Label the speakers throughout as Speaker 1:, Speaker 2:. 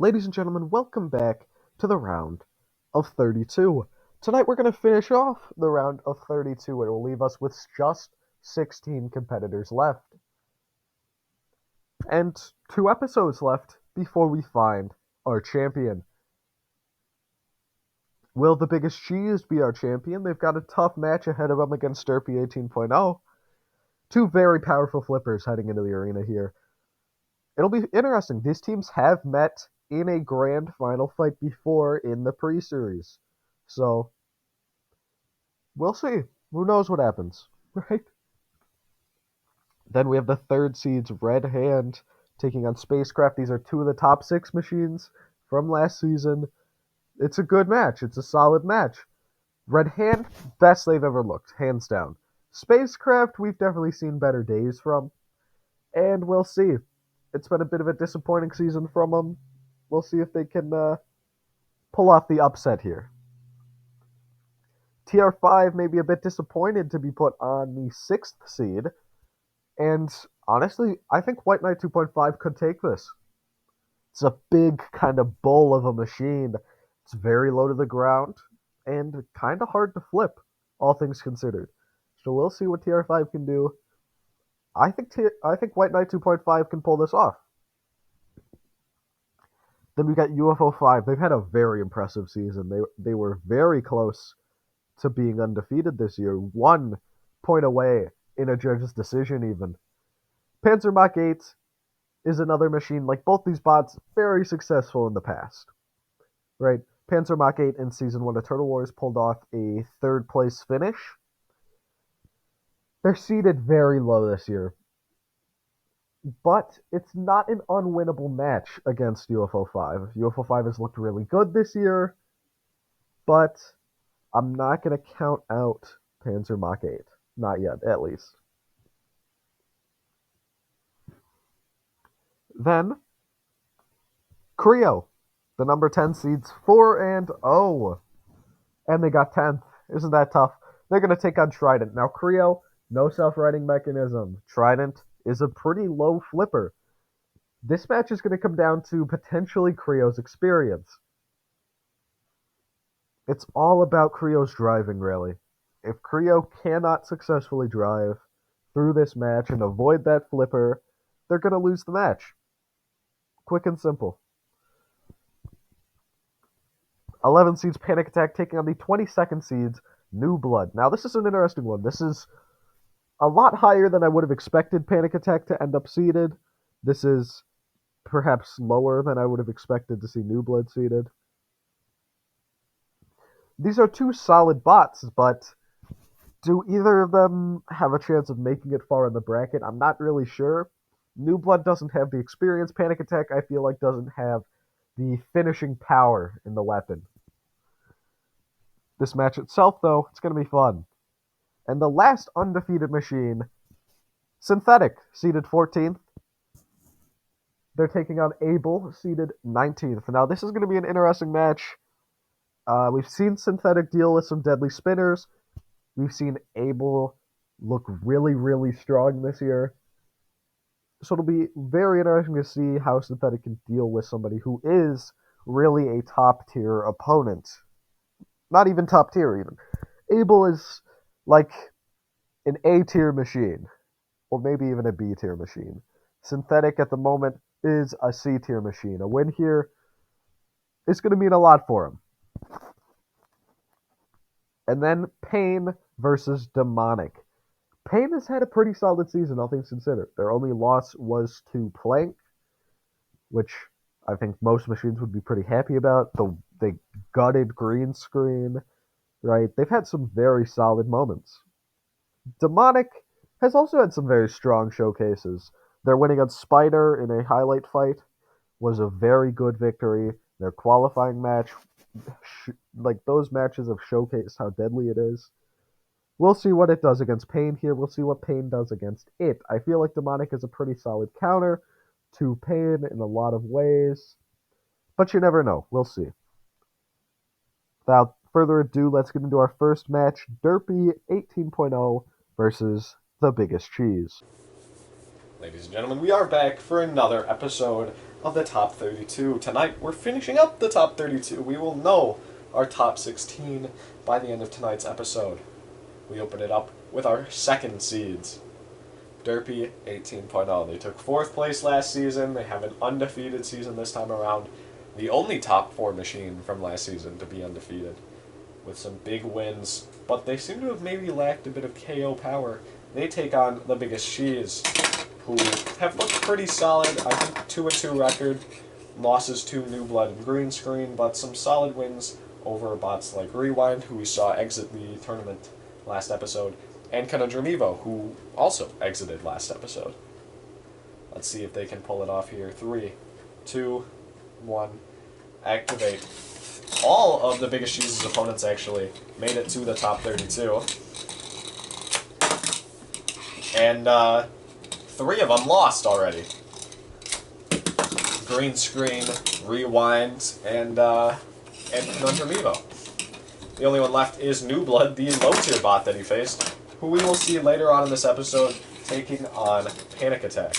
Speaker 1: Ladies and gentlemen, welcome back to the round of 32. Tonight we're going to finish off the round of 32. It will leave us with just 16 competitors left. And 2 episodes left before we find our champion. Will the biggest cheese be our champion? They've got a tough match ahead of them against S3 E18. Two very powerful flippers heading into the arena here. It'll be interesting. These teams have met in a grand final fight before in the pre-series. So, we'll see. Who knows what happens, right? Then we have the third seeds, Red Hand, taking on Spacecraft. These are two of the top 6 machines from last season. It's a good match. It's a solid match. Red Hand, best they've ever looked, hands down. Spacecraft, we've definitely seen better days from. And we'll see. It's been a bit of a disappointing season from them. We'll see if they can pull off the upset here. TR5 may be a bit disappointed to be put on the 6th seed. And honestly, I think White Knight 2.5 could take this. It's a big kind of bull of a machine. It's very low to the ground and kind of hard to flip, all things considered. So we'll see what TR5 can do. I think White Knight 2.5 can pull this off. Then we got UFO 5. They've had a very impressive season. They were very close to being undefeated this year. 1 point away in a judge's decision even. Panzer Mach 8 is another machine, like both these bots, very successful in the past. Right? Panzer Mach 8 in Season 1 of Turtle Wars pulled off a 3rd place finish. They're seeded very low this year. But it's not an unwinnable match against UFO 5. UFO 5 has looked really good this year, but I'm not going to count out Panzer Mach 8. Not yet, at least. Then, Creo, the number 10 seeds 4-0. And they got 10th. Isn't that tough? They're going to take on Trident. Now, Creo, no self-righting mechanism. Trident is a pretty low flipper. This match is going to come down to potentially Creo's experience. It's all about Creo's driving, really. If Creo cannot successfully drive through this match and avoid that flipper, they're going to lose the match. Quick and simple. 11 seeds Panic Attack taking on the 22nd seeds New Blood. Now, this is an interesting one. This is a lot higher than I would have expected Panic Attack to end up seeded. This is perhaps lower than I would have expected to see New Blood seeded. These are two solid bots, but do either of them have a chance of making it far in the bracket? I'm not really sure. New Blood doesn't have the experience. Panic Attack, I feel like, doesn't have the finishing power in the weapon. This match itself, though, it's going to be fun. And the last undefeated machine, Synthetic, seeded 14th. They're taking on Able, seeded 19th. Now, this is going to be an interesting match. We've seen Synthetic deal with some deadly spinners. We've seen Able look really, really strong this year. So it'll be very interesting to see how Synthetic can deal with somebody who is really a top-tier opponent. Not even top-tier, even. Able is like an A-tier machine, or maybe even a B-tier machine. Synthetic at the moment is a C-tier machine. A win here is going to mean a lot for him. And then Pain versus Demonic. Pain has had a pretty solid season, all things considered. Their only loss was to Plank, which I think most machines would be pretty happy about. They gutted green screen, right? They've had some very solid moments. Demonic has also had some very strong showcases. Their winning on Spider in a highlight fight was a very good victory. Their qualifying match, like those matches have showcased how deadly it is. We'll see what it does against Pain here. We'll see what Pain does against it. I feel like Demonic is a pretty solid counter to Pain in a lot of ways. But you never know. We'll see. Without further ado, let's get into our first match. Derpy 18.0 versus the biggest cheese.
Speaker 2: Ladies and gentlemen, we are back for another episode of the top 32. Tonight, we're finishing up the top 32. We will know our top 16 by the end of tonight's episode. We open it up with our second seeds. Derpy 18.0. They took 4th place last season. They have an undefeated season this time around. The only top 4 machine from last season to be undefeated, with some big wins, but they seem to have maybe lacked a bit of KO power. They take on the Biggest Cheese, who have looked pretty solid. I think 2-2 record, losses to New Blood and Green Screen, but some solid wins over bots like Rewind, who we saw exit the tournament last episode, and Conundrum Evo, who also exited last episode. Let's see if they can pull it off here. 3, 2, 1, activate. All of the Biggest Cheese's opponents actually made it to the top 32. And 3 of them lost already. Green Screen, Rewind, and Conundrum Evo. The only one left is New Blood, the low-tier bot that he faced, who we will see later on in this episode taking on Panic Attack.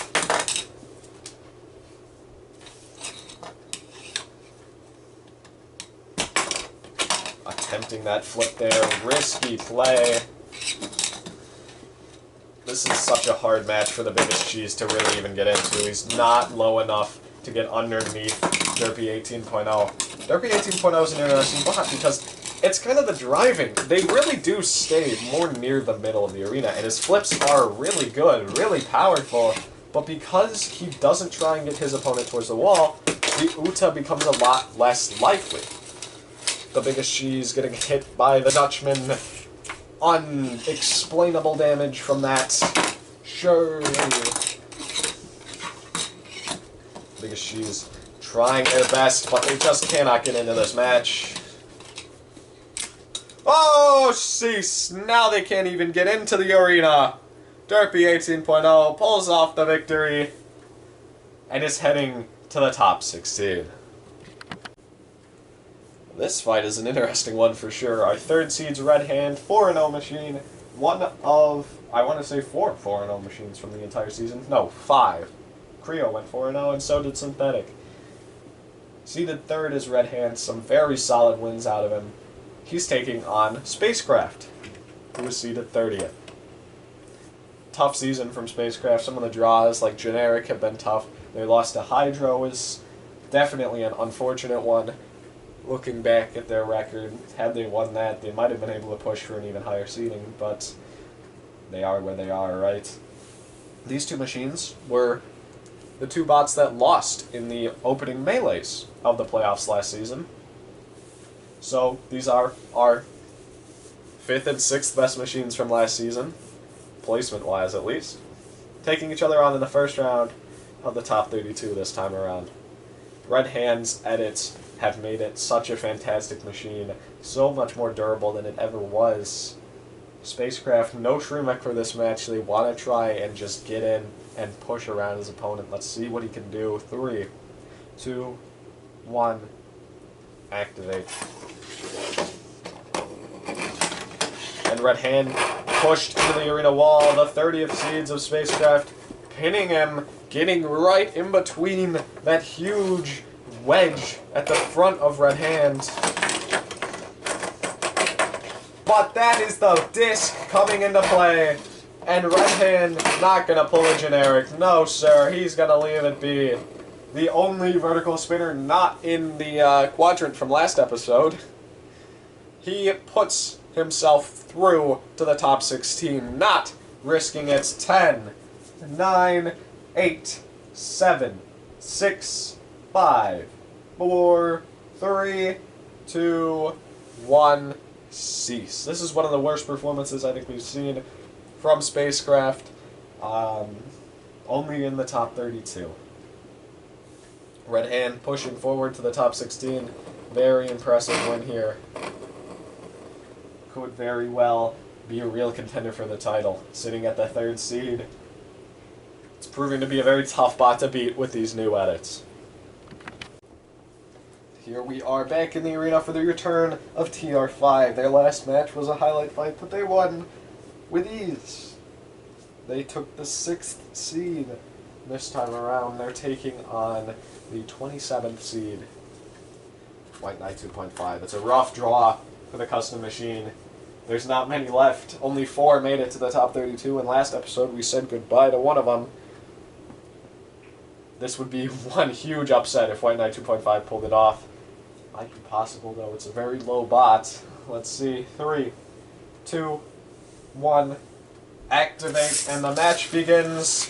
Speaker 2: Attempting that flip there, risky play. This is such a hard match for the Biggest Cheese to really even get into. He's not low enough to get underneath Derpy 18.0. Derpy 18.0 is an interesting bot because it's kind of the driving. They really do stay more near the middle of the arena, and his flips are really good, really powerful, but because he doesn't try and get his opponent towards the wall, the Uta becomes a lot less likely. The Biggest Cheese getting hit by the Dutchman. Unexplainable damage from that. Surely. Biggest Cheese trying their best, but they just cannot get into this match. Oh, cease! Now they can't even get into the arena. Derpy 18.0 pulls off the victory and is heading to the top 16. This fight is an interesting one for sure. Our third seed's Red Hand, 4-0 machine. One of, I want to say 4 4-0 machines from the entire season. No, 5. Creo went 4-0 and so did Synthetic. Seeded third is Red Hand, some very solid wins out of him. He's taking on Spacecraft, who is seeded 30th. Tough season from Spacecraft. Some of the draws, like Generic, have been tough. They lost to Hydro is definitely an unfortunate one. Looking back at their record, had they won that, they might have been able to push for an even higher seeding, but they are where they are, right? These two machines were the 2 bots that lost in the opening melees of the playoffs last season. So these are our 5th and 6th best machines from last season, placement-wise at least, taking each other on in the first round of the top 32 this time around. Red Hand's edits have made it such a fantastic machine, so much more durable than it ever was. Spacecraft, no Shremek for this match. They want to try and just get in and push around his opponent. Let's see what he can do. 3, 2, 1, activate. And Red Hand pushed into the arena wall, the 30th seeds of Spacecraft, pinning him, getting right in between that huge wedge at the front of Red Hand. But that is the disc coming into play, and Red Hand not going to pull a Generic. No, sir, he's going to leave it be. The only vertical spinner not in the quadrant from last episode. He puts himself through to the top 16, not risking it. 10, 9, 8, 7, 6, 5, 4, 3, 2, 1, cease. This is one of the worst performances I think we've seen from Spacecraft, only in the top 32. Red Hand pushing forward to the top 16. Very impressive win here. Could very well be a real contender for the title, sitting at the 3rd seed. It's proving to be a very tough bot to beat with these new edits. Here we are back in the arena for the return of TR5. Their last match was a highlight fight, but they won with ease. They took the 6th seed this time around. They're taking on the 27th seed, White Knight 2.5. It's a rough draw for the custom machine. There's not many left. Only 4 made it to the top 32, and last episode we said goodbye to one of them. This would be one huge upset if White Knight 2.5 pulled it off. Might be possible, though. It's a very low bot. Let's see. 3, 2, 1. Activate, and the match begins.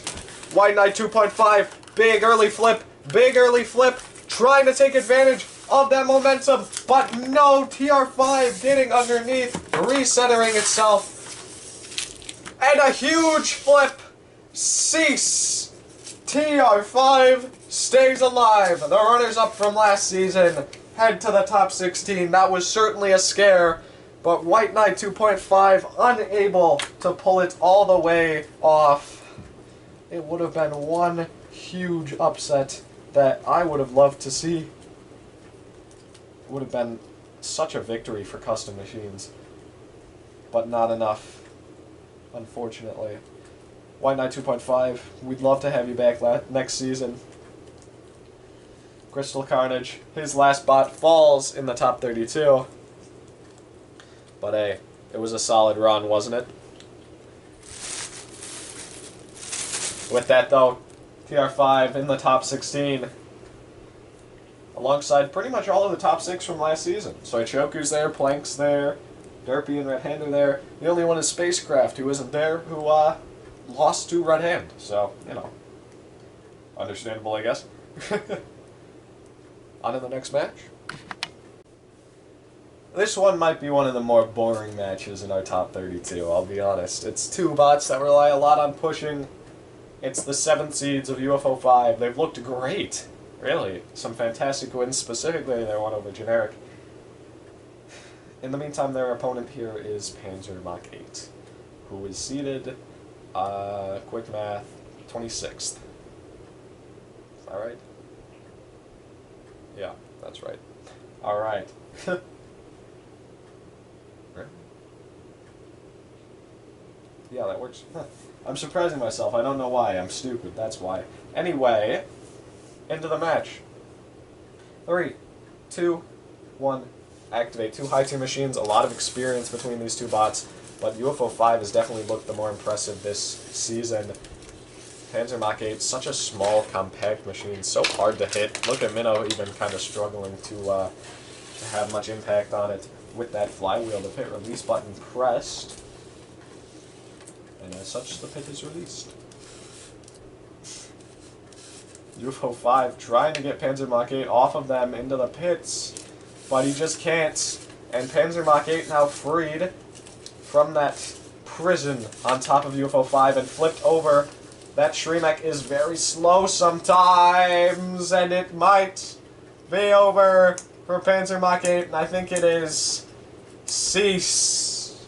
Speaker 2: White Knight 2.5. Big early flip. Big early flip. Trying to take advantage of that momentum, but no, TR5 getting underneath, recentering itself, and a huge flip. Cease. TR5 stays alive. The runners-up from last season head to the top 16. That was certainly a scare, but White Knight 2.5 unable to pull it all the way off. It would have been one huge upset that I would have loved to see. It would have been such a victory for custom machines, but not enough, unfortunately. White Knight 2.5, we'd love to have you back next season. Crystal Carnage, his last bot falls in the top 32. But hey, it was a solid run, wasn't it? With that though, TR5 in the top 16. Alongside pretty much all of the top 6 from last season. So Ichoku's there, Plank's there, Derpy and Red Hand are there. The only one is Spacecraft, who isn't there, who lost to Red Hand. So, you know, understandable, I guess. On to the next match. This one might be one of the more boring matches in our top 32, I'll be honest. It's 2 bots that rely a lot on pushing. It's the 7th seeds of UFO 5. They've looked great. Really, some fantastic wins, specifically their one over Generic. In the meantime, their opponent here is Panzer Mach 8, who is seeded, quick math, 26th. Is that right? Yeah, that's right. Alright. Yeah, that works. I'm surprising myself. I don't know why. I'm stupid. That's why. Anyway, into the match. 3, 2, 1. Activate. 2 high tier machines. A lot of experience between these 2 bots, but UFO 5 has definitely looked the more impressive this season. Panzer Mach 8, such a small, compact machine, so hard to hit. Look at Minnow even kind of struggling to have much impact on it with that flywheel. The pit release button pressed, and as such, the pit is released. UFO 5 trying to get Panzer Mach 8 off of them into the pits, but he just can't. And Panzer Mach 8 now freed from that prison on top of UFO 5 and flipped over. That Shremek is very slow sometimes, and it might be over for Panzer Mach 8, and I think it is. Cease.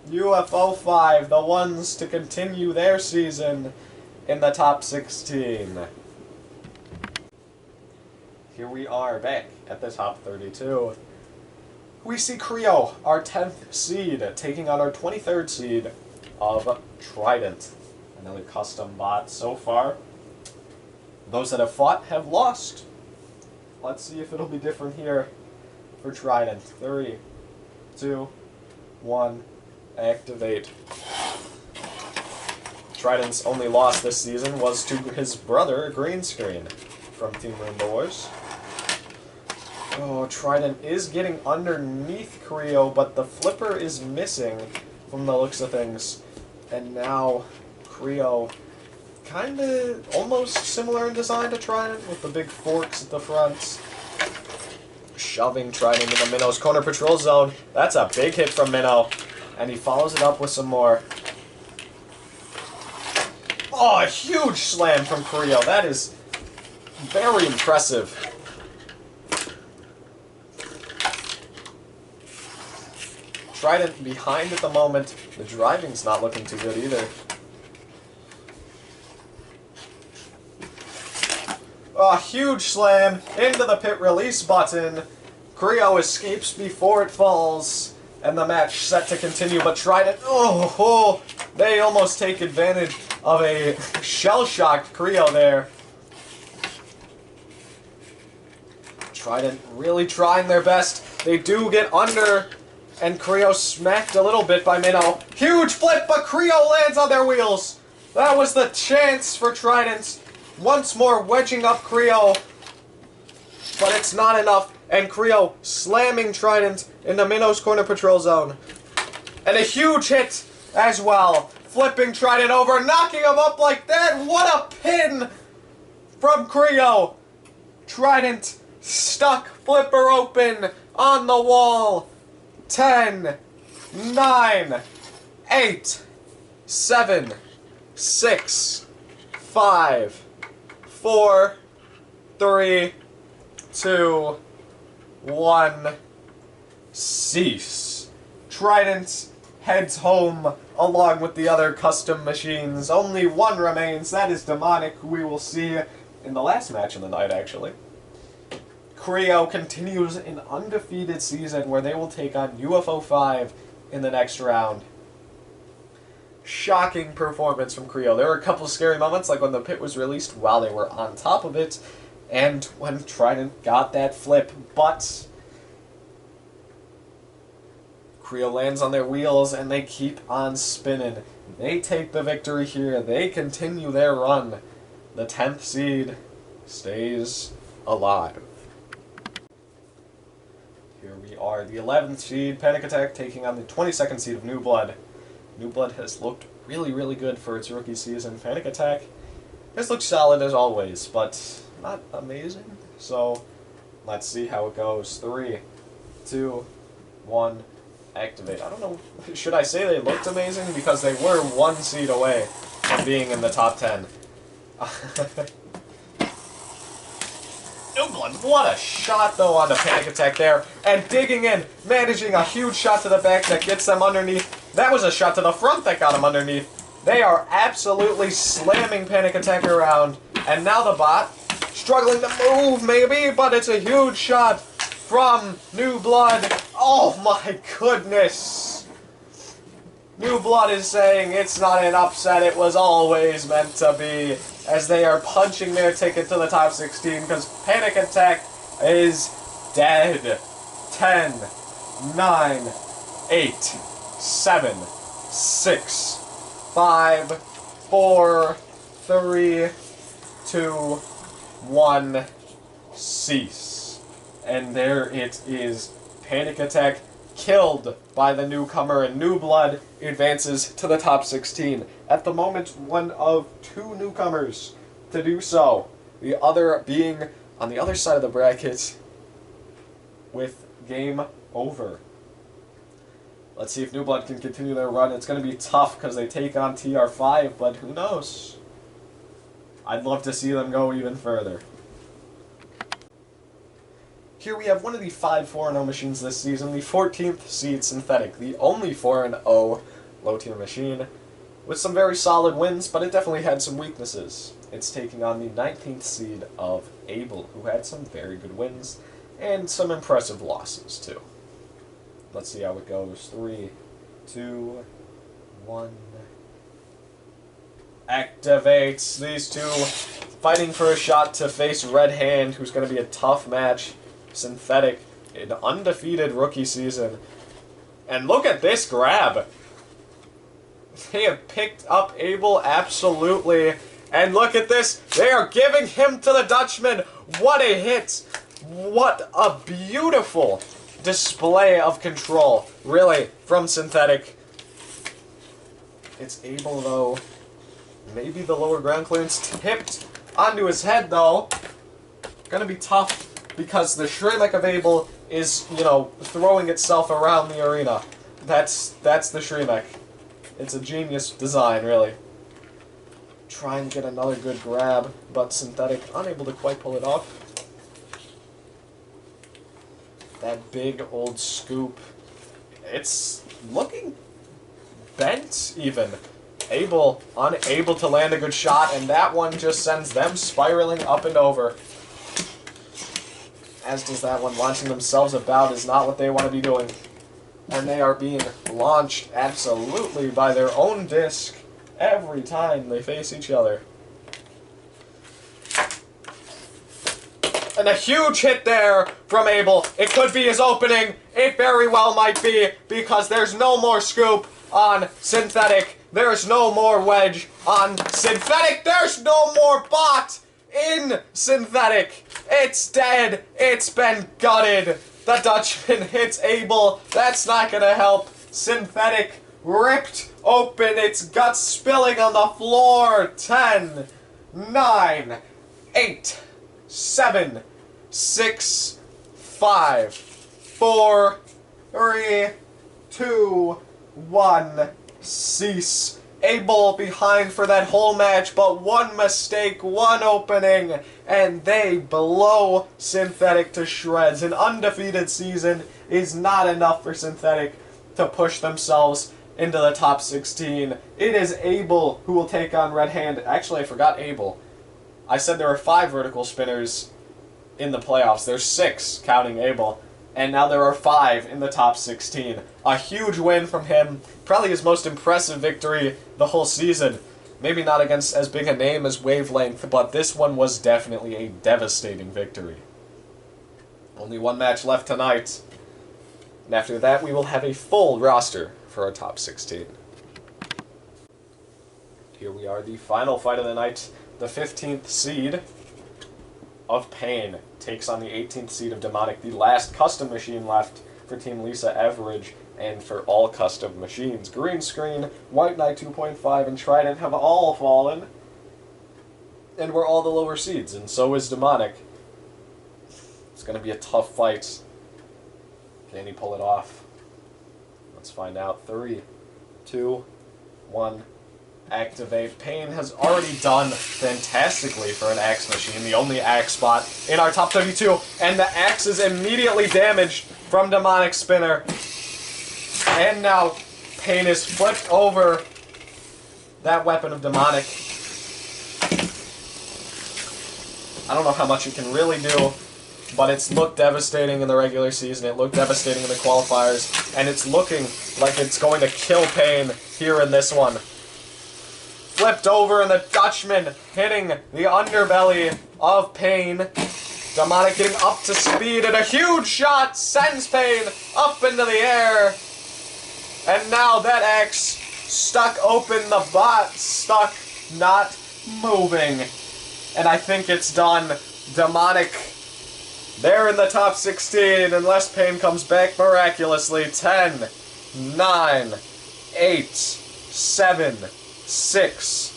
Speaker 2: UFO 5, the ones to continue their season in the top 16. Here we are back at the top 32. We see Creo, our 10th seed, taking on our 23rd seed of Trident. Another custom bot so far. Those that have fought have lost. Let's see if it'll be different here for Trident. 3, 2, 1, activate. Trident's only loss this season was to his brother, Green Screen, from Team Rainbow Wars. Oh, Trident is getting underneath Creo, but the flipper is missing from the looks of things. And now Creo, kind of almost similar in design to Trident, with the big forks at the front. Shoving Trident into Minnow's corner patrol zone. That's a big hit from Minnow. And he follows it up with some more. Oh, a huge slam from Creo. That is very impressive. Trident behind at the moment. The driving's not looking too good either. A huge slam into the pit release button. Creo escapes before it falls, and the match set to continue, but Trident, they almost take advantage of a shell-shocked Creo there. Trident really trying their best. They do get under, and Creo smacked a little bit by Minnow. Huge flip, but Creo lands on their wheels. That was the chance for Trident. Once more wedging up Creo, but it's not enough. And Creo slamming Trident into Minnow's corner patrol zone. And a huge hit as well. Flipping Trident over, knocking him up like that. What a pin from Creo. Trident stuck Flipper open on the wall. 10, 9, 8, 7, 6, 5, 4, 3, 2, 1. Cease. Trident heads home along with the other custom machines. Only one remains. That is Demonic, who we will see in the last match of the night, actually. Creo continues an undefeated season where they will take on UFO 5 in the next round. Shocking performance from Creo. There were a couple scary moments, like when the pit was released while they were on top of it, and when Trident got that flip, but Creo lands on their wheels and they keep on spinning. They take the victory here. They continue their run. The 10th seed stays alive. Here we are, the 11th seed, Panic Attack, taking on the 22nd seed of New Blood. New Blood has looked really, really good for its rookie season. Panic Attack has looked solid as always, but not amazing. So, let's see how it goes. 3, 2, 1, activate. I don't know, should I say they looked amazing? Because they were 1 seed away from being in the top 10. New Blood, what a shot though on the Panic Attack there, and digging in, managing a huge shot to the back that gets them underneath. That was a shot to the front that got them underneath. They are absolutely slamming Panic Attack around, and now the bot, struggling to move maybe, but it's a huge shot from New Blood. Oh my goodness. New Blood is saying it's not an upset, it was always meant to be, as they are punching their ticket to the top 16 because Panic Attack is dead. 10, 9, 8, 7, 6, 5, 4, 3, 2, 1, cease. And there it is. Panic Attack killed by the newcomer, and New Blood advances to the top 16. At the moment, one of 2 newcomers to do so. The other being on the other side of the bracket with game over. Let's see if New Blood can continue their run. It's going to be tough because they take on TR5, but who knows? I'd love to see them go even further. Here we have one of the 5 4-0 machines this season, the 14th seed Synthetic, the only 4-0 low-tier machine, with some very solid wins, but it definitely had some weaknesses. It's taking on the 19th seed of Able, who had some very good wins, and some impressive losses, too. Let's see how it goes. 3, 2, 1... Activates. These two fighting for a shot to face Red Hand, who's going to be a tough match. Synthetic, an undefeated rookie season. And look at this grab. They have picked up Able, absolutely. And look at this. They are giving him to the Dutchman. What a hit. What a beautiful display of control, really, from Synthetic. It's Able, though. Maybe the lower ground clearance tipped onto his head, though. Gonna be tough because the Shremek of Able is, you know, throwing itself around the arena. That's the Shremek. It's a genius design, really. Try and get another good grab, but Synthetic unable to quite pull it off. That big old scoop. It's looking bent, even. Able, unable to land a good shot, and that one just sends them spiraling up and over. As does that one. Launching themselves about is not what they want to be doing. And they are being launched absolutely by their own disc every time they face each other. And a huge hit there from Abel. It could be his opening. It very well might be, because there's no more scoop on synthetic. There's no more wedge on synthetic. There's no more bot in synthetic. It's dead. It's been gutted. The Dutchman hits Abel. That's not gonna help. Synthetic ripped open, its guts spilling on the floor. 10, 9, 8, 7, 6, 5, 4, 3, 2, 1. Cease. Abel behind for that whole match, but one mistake, one opening, and they blow Synthetic to shreds. An undefeated season is not enough for Synthetic to push themselves into the top 16. It is Abel who will take on Red Hand. Actually, I forgot Abel. I said there were 5 vertical spinners in the playoffs. There's 6, counting Abel. And now there are 5 in the top 16. A huge win from him. Probably his most impressive victory the whole season. Maybe not against as big a name as Wavelength, but this one was definitely a devastating victory. Only one match left tonight. And after that, we will have a full roster for our top 16. Here we are, the final fight of the night. The 15th seed of Pain takes on the 18th seed of Demonic, the last custom machine left for Team Lisa Average and for all custom machines. Green Screen, White Knight 2.5, and Trident have all fallen, and we're all the lower seeds, and so is Demonic. It's going to be a tough fight. Can he pull it off? Let's find out. 3, 2, 1. Activate. Pain has already done fantastically for an axe machine, the only axe spot in our top 32, and the axe is immediately damaged from Demonic Spinner. And now Pain is flipped over that weapon of Demonic. I don't know how much it can really do, but it's looked devastating in the regular season, it looked devastating in the qualifiers, and it's looking like it's going to kill Pain here in this one. Flipped over, and the Dutchman hitting the underbelly of Pain. Demonic getting up to speed, and a huge shot sends Pain up into the air. And now that axe stuck open, the bot stuck, not moving. And I think it's done. Demonic, they're in the top 16, unless Pain comes back miraculously. 10, 9, 8, 7, 6,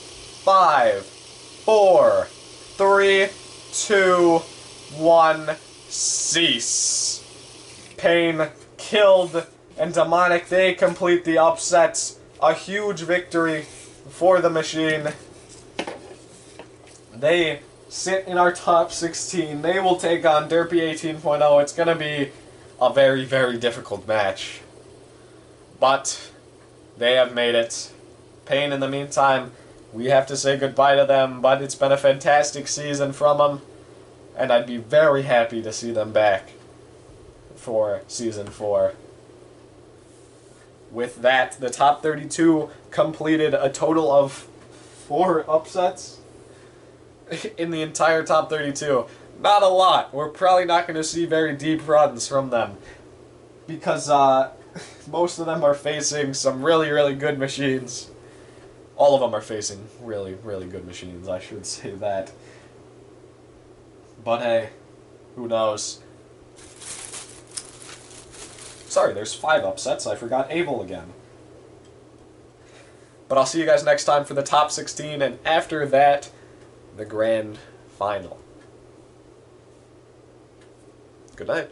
Speaker 2: 5, 4, 3, 2, 1, cease. Pain killed, and Demonic, they complete the upsets. A huge victory for the machine. They sit in our top 16. They will take on Derpy 18.0. It's going to be a very, very difficult match. But they have made it. Pain, in the meantime, we have to say goodbye to them, but it's been a fantastic season from them, and I'd be very happy to see them back for Season 4. With that, the top 32 completed a total of 4 upsets in the entire top 32. Not a lot. We're probably not going to see very deep runs from them, because most of them are facing some really, really good machines. All of them are facing really, really good machines, I should say that. But hey, who knows? Sorry, there's 5 upsets. I forgot Abel again. But I'll see you guys next time for the top 16, and after that, the grand final. Good night.